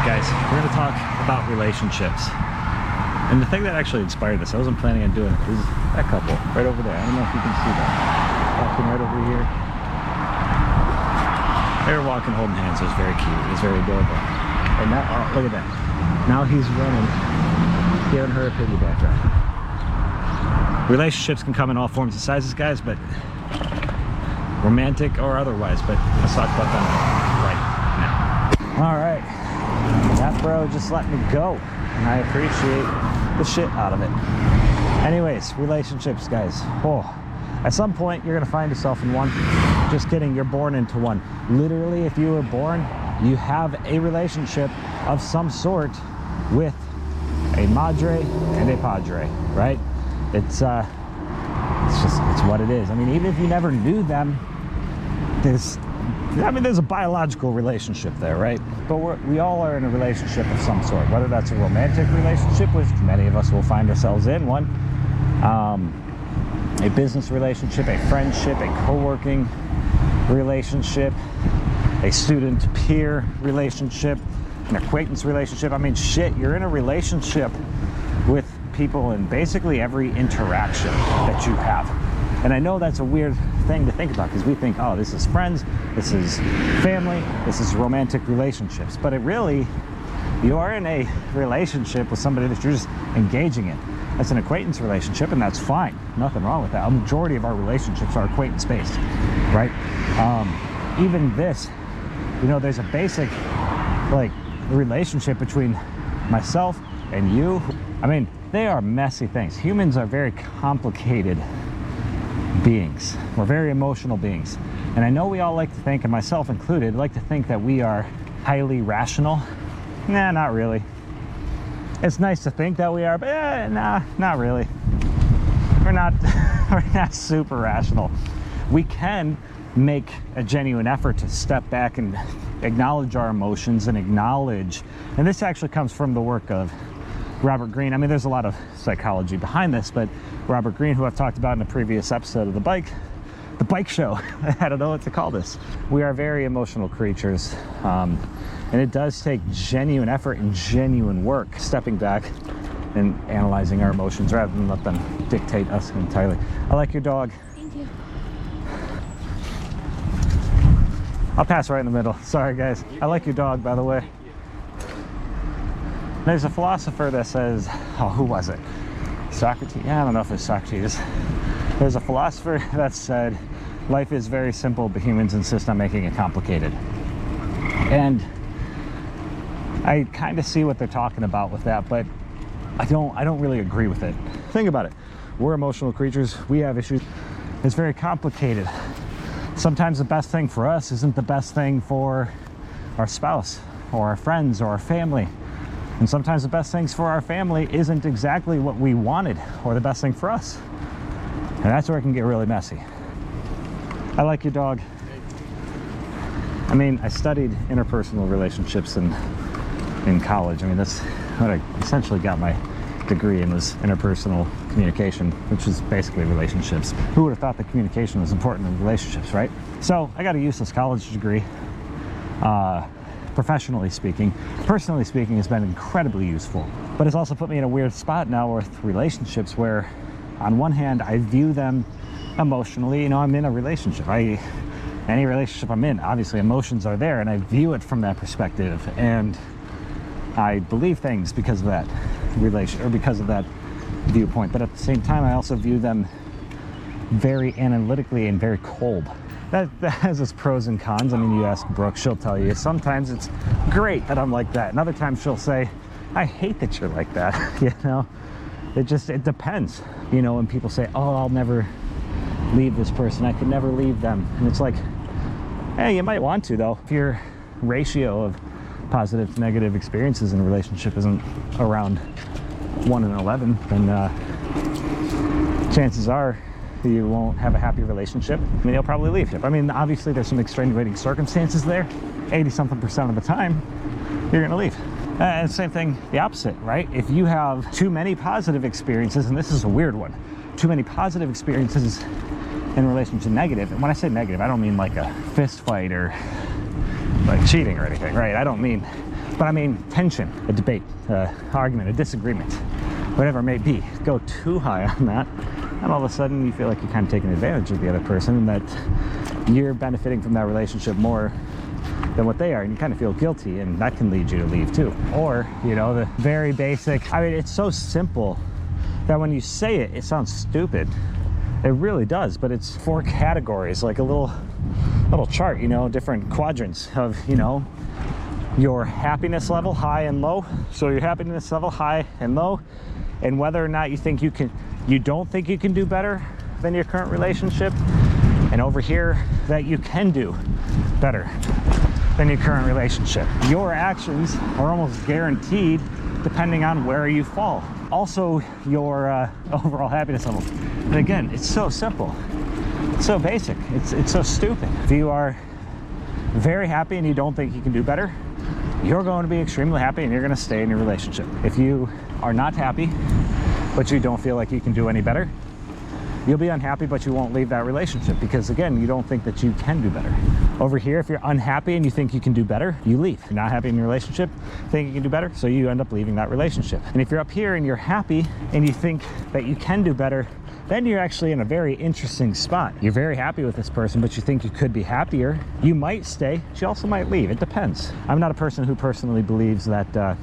guys, we're going to talk about relationships. And the thing that actually inspired this, I wasn't planning on doing it, is that couple right over there. I don't know if you can see that. Walking right over here. They were walking holding hands. It was very cute. It was very adorable. And now, oh, look at that. Now he's running, giving her a piggyback ride. Relationships can come in all forms and sizes, guys, but romantic or otherwise, but let's talk about them right now. All right, that bro just let me go, and I appreciate the shit out of it. Anyways, relationships, guys. Oh, at some point you're gonna find yourself in one. Just kidding, you're born into one. Literally, if you were born, you have a relationship of some sort with a madre and a padre, right? It's what it is. I mean, even if you never knew them, there's a biological relationship there, right? But we all are in a relationship of some sort, whether that's a romantic relationship, which many of us will find ourselves in one, a business relationship, a friendship, a co-working relationship, a student-peer relationship, an acquaintance relationship. I mean, shit, you're in a relationship with people in basically every interaction that you have. And I know that's a weird thing to think about, because we think, oh, this is friends, this is family, this is romantic relationships. But it really, you are in a relationship with somebody that you're just engaging in. That's an acquaintance relationship, and that's fine. Nothing wrong with that. A majority of our relationships are acquaintance-based, right? Even this, you know, there's a basic, like, relationship between myself and you. I mean, they are messy things. Humans are very complicated beings. We're very emotional beings. And I know we all like to think, and myself included, like to think that we are highly rational. Nah, not really. It's nice to think that we are, but nah, not really. We're not, we're not super rational. We can make a genuine effort to step back and acknowledge our emotions and acknowledge, and this actually comes from the work of Robert Greene. I mean, there's a lot of psychology behind this, but Robert Greene, who I've talked about in a previous episode of the bike show, I don't know what to call this. We are very emotional creatures, and it does take genuine effort and genuine work, stepping back and analyzing our emotions rather than let them dictate us entirely. I like your dog. Thank you. I'll pass right in the middle. Sorry, guys. I like your dog, by the way. There's a philosopher that says, oh, who was it? Socrates? Yeah, I don't know if it's Socrates. There's a philosopher that said, life is very simple, but humans insist on making it complicated. And I kind of see what they're talking about with that, but I don't really agree with it. Think about it. We're emotional creatures. We have issues. It's very complicated. Sometimes the best thing for us isn't the best thing for our spouse or our friends or our family. And sometimes the best things for our family isn't exactly what we wanted or the best thing for us. And that's where it can get really messy. I like your dog. I mean, I studied interpersonal relationships in college. I mean, that's what I essentially got my degree in, was interpersonal communication, which is basically relationships. Who would have thought that communication was important in relationships, right? So I got a useless college degree. Professionally speaking. Personally speaking, it's been incredibly useful. But it's also put me in a weird spot now with relationships where, on one hand, I view them emotionally. You know, I'm in a relationship. Any relationship I'm in, obviously emotions are there, and I view it from that perspective. And I believe things because of that because of that viewpoint. But at the same time, I also view them very analytically and very cold. That has its pros and cons. I mean, you ask Brooke, she'll tell you. Sometimes it's great that I'm like that. And other times she'll say, I hate that you're like that. You know, it depends. You know, when people say, oh, I'll never leave this person. I could never leave them. And it's like, hey, you might want to, though. If your ratio of positive to negative experiences in a relationship isn't around 1 in 11, then chances are you won't have a happy relationship. I mean, you'll probably leave you. I mean, obviously there's some extenuating circumstances there. 80-something% of the time, you're gonna leave. And same thing, the opposite, right? If you have too many positive experiences, and this is a weird one, too many positive experiences in relation to negative. And when I say negative, I don't mean like a fist fight or like cheating or anything, right? I don't mean But I mean, tension, a debate, argument, a disagreement, whatever it may be, go too high on that, and all of a sudden you feel like you're kind of taking advantage of the other person, and that you're benefiting from that relationship more than what they are, and you kind of feel guilty, and that can lead you to leave too. Or, you know, the very basic, I mean, it's so simple that when you say it, it sounds stupid. It really does, but it's 4 categories, like a little chart, you know, different quadrants of, you know, your happiness level, high and low. So your happiness level, high and low, and whether or not you think you don't think you can do better than your current relationship. And over here, that you can do better than your current relationship. Your actions are almost guaranteed depending on where you fall. Also, your overall happiness level. And again, it's so simple. It's so basic. It's so stupid. If you are very happy and you don't think you can do better, you're going to be extremely happy and you're going to stay in your relationship. If you are not happy, but you don't feel like you can do any better, you'll be unhappy, but you won't leave that relationship because, again, you don't think that you can do better. Over here, if you're unhappy and you think you can do better, you leave. If you're not happy in your relationship, think you can do better, so you end up leaving that relationship. And if you're up here and you're happy and you think that you can do better, then you're actually in a very interesting spot. You're very happy with this person, but you think you could be happier. You might stay, but you also might leave. It depends. I'm not a person who personally believes that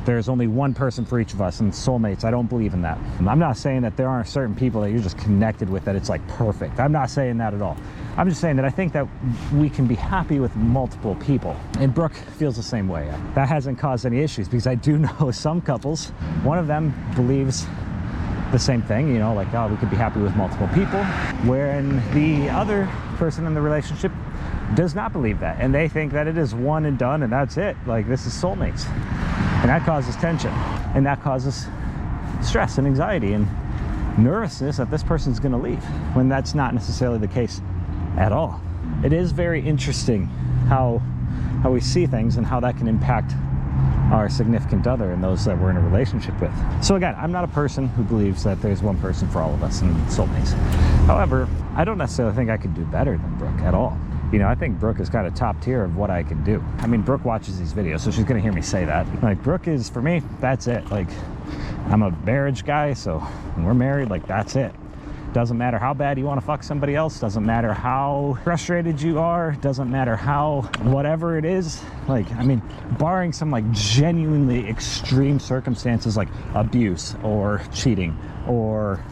there's only one person for each of us and soulmates. I don't believe in that. I'm not saying that there aren't certain people that you're just connected with, that it's like perfect. I'm not saying that at all. I'm just saying that I think that we can be happy with multiple people. And Brooke feels the same way. That hasn't caused any issues because I do know some couples, one of them believes the same thing, you know, like, oh, we could be happy with multiple people, wherein the other person in the relationship does not believe that. And they think that it is one and done and that's it. Like, this is soulmates. And that causes tension, and that causes stress and anxiety and nervousness that this person's going to leave, when that's not necessarily the case at all. It is very interesting how we see things and how that can impact our significant other and those that we're in a relationship with. So again, I'm not a person who believes that there's one person for all of us and soulmates. However, I don't necessarily think I could do better than Brooke at all. You know, I think Brooke is kind of top tier of what I can do. I mean, Brooke watches these videos, so she's gonna hear me say that. Like, Brooke is, for me, that's it. Like, I'm a marriage guy, so when we're married, like, that's it. Doesn't matter how bad you want to fuck somebody else, doesn't matter how frustrated you are, doesn't matter how whatever it is. Like, I mean, barring some like genuinely extreme circumstances like abuse or cheating or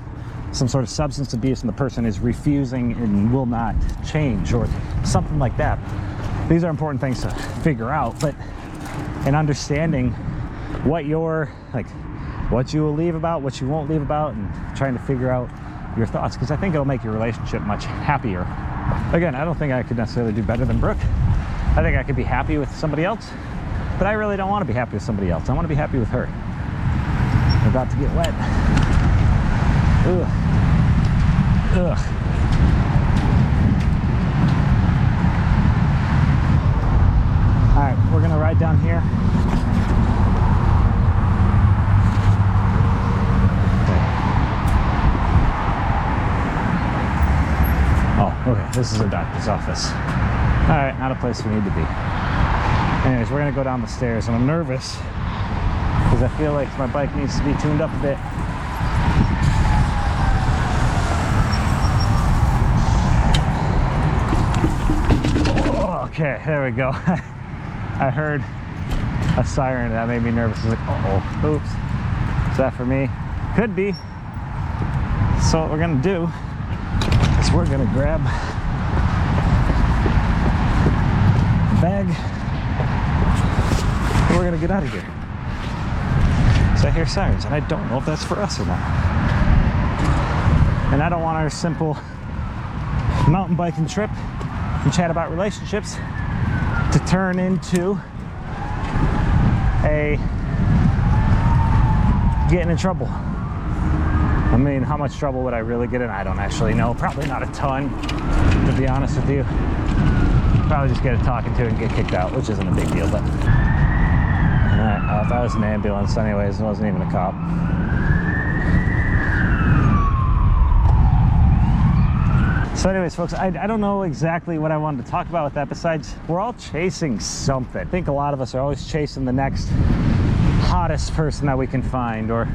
some sort of substance abuse and the person is refusing and will not change or something like that. These are important things to figure out, but in understanding what you're like, what you will leave about, what you won't leave about, and trying to figure out your thoughts, because I think it'll make your relationship much happier. Again, I don't think I could necessarily do better than Brooke. I think I could be happy with somebody else, but I really don't want to be happy with somebody else. I want to be happy with her. I'm about to get wet. Ugh. Ugh. All right, we're gonna ride down here. Oh, okay, this is a doctor's office. All right, not a place we need to be. Anyways, we're gonna go down the stairs, and I'm nervous because I feel like my bike needs to be tuned up a bit. Okay, there we go. I heard a siren that made me nervous. I was like, uh-oh, oops. Is that for me? Could be. So what we're gonna do is we're gonna grab a bag and we're gonna get out of here. So I hear sirens and I don't know if that's for us or not. And I don't want our simple mountain biking trip and chat about relationships to turn into a getting in trouble. I mean, how much trouble would I really get in? I don't actually know. Probably not a ton, to be honest with you. Probably just get a talking to and get kicked out, which isn't a big deal, but alright, if I was an ambulance anyways, it wasn't even a cop. So anyways, folks, I don't know exactly what I wanted to talk about with that, besides we're all chasing something. I think a lot of us are always chasing the next hottest person that we can find, or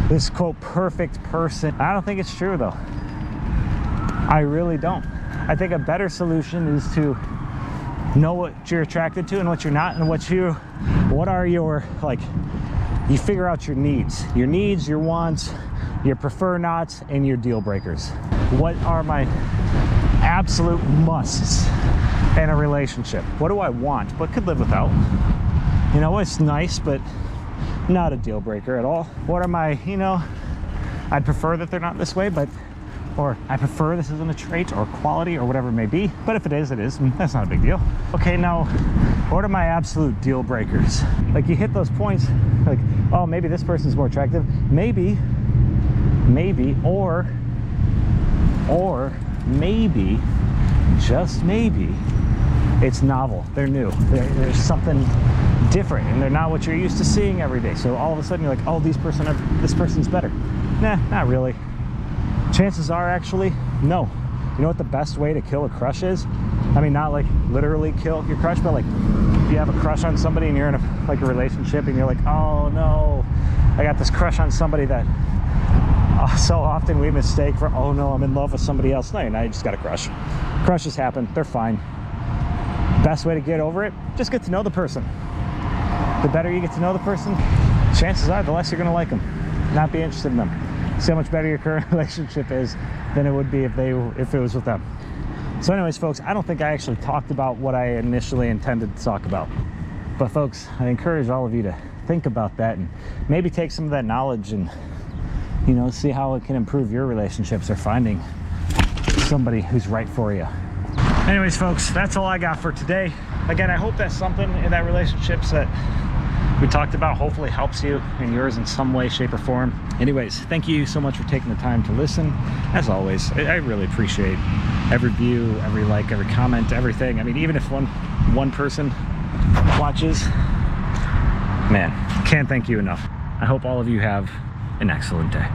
this quote perfect person. I don't think it's true though. I really don't. I think a better solution is to know what you're attracted to and what you're not, and what are your, like, you figure out your needs, your wants, your prefer nots, and your deal breakers. What are my absolute musts in a relationship? What do I want but could live without? You know, it's nice, but not a deal breaker at all. What are my, you know, I'd prefer that they're not this way, but, or I prefer this isn't a trait or quality or whatever it may be, but if it is, it is, and that's not a big deal. Okay, now, what are my absolute deal breakers? Like, you hit those points, like, oh, maybe this person's more attractive, maybe, or maybe, just maybe, it's novel, they're new, there's something different, and they're not what you're used to seeing every day. So all of a sudden you're like, oh, this person's better. Nah, not really. Chances are, actually, no. You know what the best way to kill a crush is? I mean, not like literally kill your crush, but like if you have a crush on somebody and you're in a relationship and you're like, oh no, I got this crush on somebody that so often we mistake for, oh no, I'm in love with somebody else. No, you're not, you just got a crush. Crushes happen, they're fine. Best way to get over it, just get to know the person. The better you get to know the person, chances are the less you're gonna like them, not be interested in them. See how much better your current relationship is than it would be if it was with them. So anyways, folks, I don't think I actually talked about what I initially intended to talk about. But folks, I encourage all of you to think about that and maybe take some of that knowledge and, you know, see how it can improve your relationships or finding somebody who's right for you. Anyways, folks, that's all I got for today. Again, I hope that something in that relationships that we talked about hopefully helps you in yours in some way, shape, or form. Anyways, thank you so much for taking the time to listen. As always, I really appreciate every view, every like, every comment, everything. I mean, even if one person watches, man, can't thank you enough. I hope all of you have an excellent day.